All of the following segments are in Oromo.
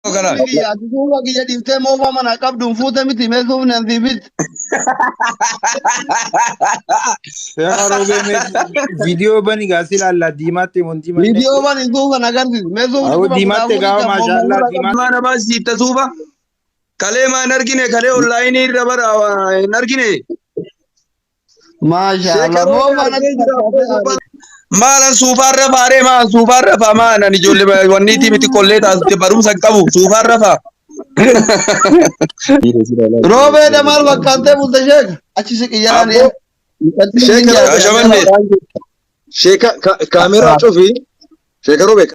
Kana. Ya duuba kiyya dhiftee moofaa mana qabduun fuute miti meesuuf nan siifit. Seera roobee viidiyoo bani gaasila alla diimaatti mun diimanne. Viidiyoo bani suufa nagarsiis meesuuf Awo diimaatti gaafa maashaallah diimaatti. Mana bas sitta suufa. Kalee maan argine kalee onlaayinii irra bara hin argine. Maashaallah moofaa Maalan suufarra faaree maan suufarra faa maanan ijoollee wanniiti miti kollee taasiste barumsa qabu suufarra faa. roobee damaal fakkaatee bulte sheeka achi siqiyyaani. Sheeka kaameraa cufi sheeka roobee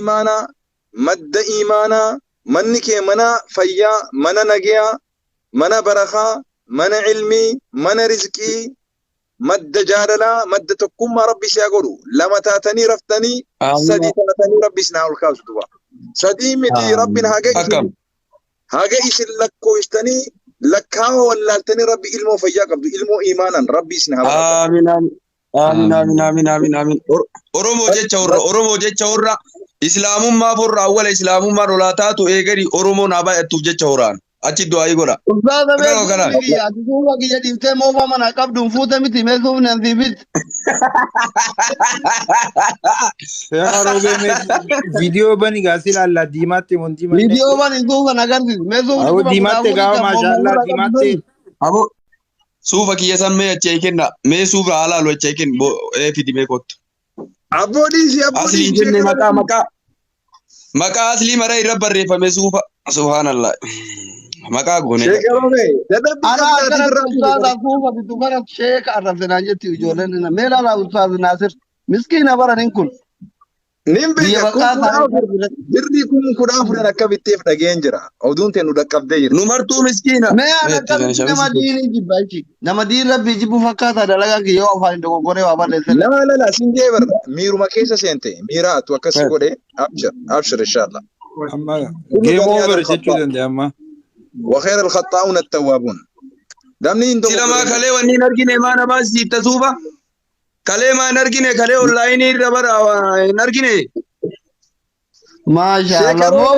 imaanaa madda imaanaa manni kee mana fayyaa mana nagayaa mana barakaa mana ilmii mana rizqii madda jaalalaa madda tokkummaa rabbi si godhu lama taatanii raftanii sadii taatanii rabbi si ol kaasu duba sadii miti rabbiin haga isin lakkoostanii lakkaa'oo wallaaltanii rabbi ilmoo fayyaa qabdu ilmoo imaanaan rabbi isin haa amiin amiin oromoo jecha warra islaamummaa forra awwala islaamummaan olaa taatu eegari oromoon haa baay'attuuf jecha horaan achi du'aa godha. Uffata beekumsi ati duuba kiyya dhiftee moofaa mana qabduun fuute miti meesuuf nan siifit. Seera roobee viidiyoo bani gaasila alla diimaatti mun diimanne. Viidiyoo bani suufa nagarsiis meesuuf. Awo diimaatti gaafa maashaallah diimaatti. Abo suufa kiyya san mee achi kenna mee suufa halaalu achi kenna fidi mee kottu. Abboodii Asliin jenne maqaa aslii mara irra barreeffame suufa subhanallah. Maqaa goone. Sheeka roobee Ana akkana ustaaza suufa bitu bara sheeka arrabsinaan jetti ijoolleen meela laa ustaaz Naasir miskiina baranin kun. nin beeka birrii kun kudhaan fuudhan akka bitteef dhageen jira oduun tee nu dhaqqabdee jira. Nu martuu miskiina. Mee ana akkamitti nama diinii jibba jechi nama diin rabbii jibbu fakkaata dalagaan kiyya yoo afaan dogoggoree waa balleessan. Lala sinjee bar miiruma keessa seente miira atu akkasi godhe abshir inshallah. Amma game over jechuu dandeenya amma. وخير الخطاؤون التوابون دمني اندو سلام كلي وني نرجين ما نباس تسوبا كلي ما نرجين كلي اونلاين ربر نرجين ما شاء الله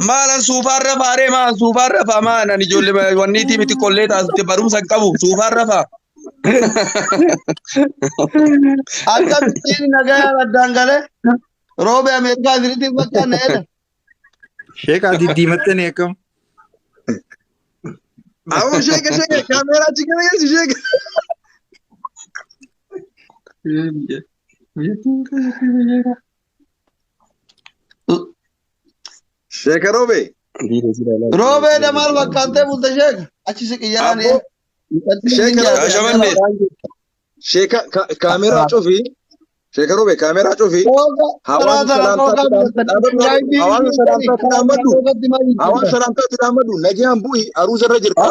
مالن سوفار رفاره ما سوفار رفا ما نني جول وني تي متي كولي تاسته بروم سقبو سوفار رفا akka bittiin nagaa baddaan galee roobee ameerikaa isinitti fakkaan needha. Sheeka diimatte ne akkam. Awo sheeka kaameraa chikana yesu sheeka. Sheeka roobee. Roobee damaal fakkaatee bulte sheeka achi siqiyyaani. Sheeka kaameraa cufi sheeka roobee kaameraa cufi hawaasa salaamtaatti dhaammadhu nagaan bu'i aruusa irra jirta.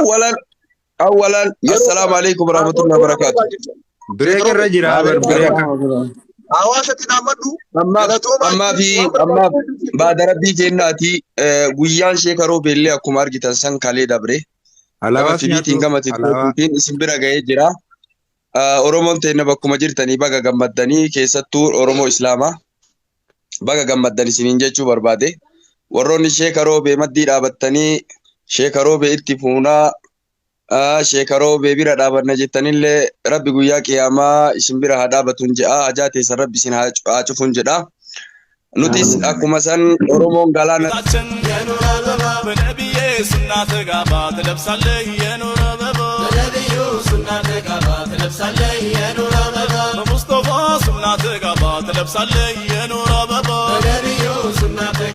Awwalan assalaamu alaykum warahmatullahi wabarakatuh. Break irra jira break. Hawaasatti dhaammadhu. Amma baada rabbii kennaati guyyaan sheeka roobee illee akkuma argitan san kalee dabre. Alaabaa fiitiin gamatti kootiin isin bira ga'ee jira. Oromoon ta'e bakkuma jirtanii baga gammaddanii keessattuu Oromoo Islaamaa baga gammaddanii isiniin jechuu barbaade. Warroonni sheeka roobee maddii dhaabattanii sheeka roobee itti fuunaa sheeka roobee bira dhaabanna jettanillee rabbi guyyaa qiyaamaa isin bira haa dhaabatuun jedha hajaa teessan rabbi isin haa cufuun jedha. Nutis akkuma san Oromoon galaana. سنة قابات لبسالي يا نور بابا نبيو سنة قابات لبسالي يا نور بابا مصطفى سنة قابات لبسالي يا نور بابا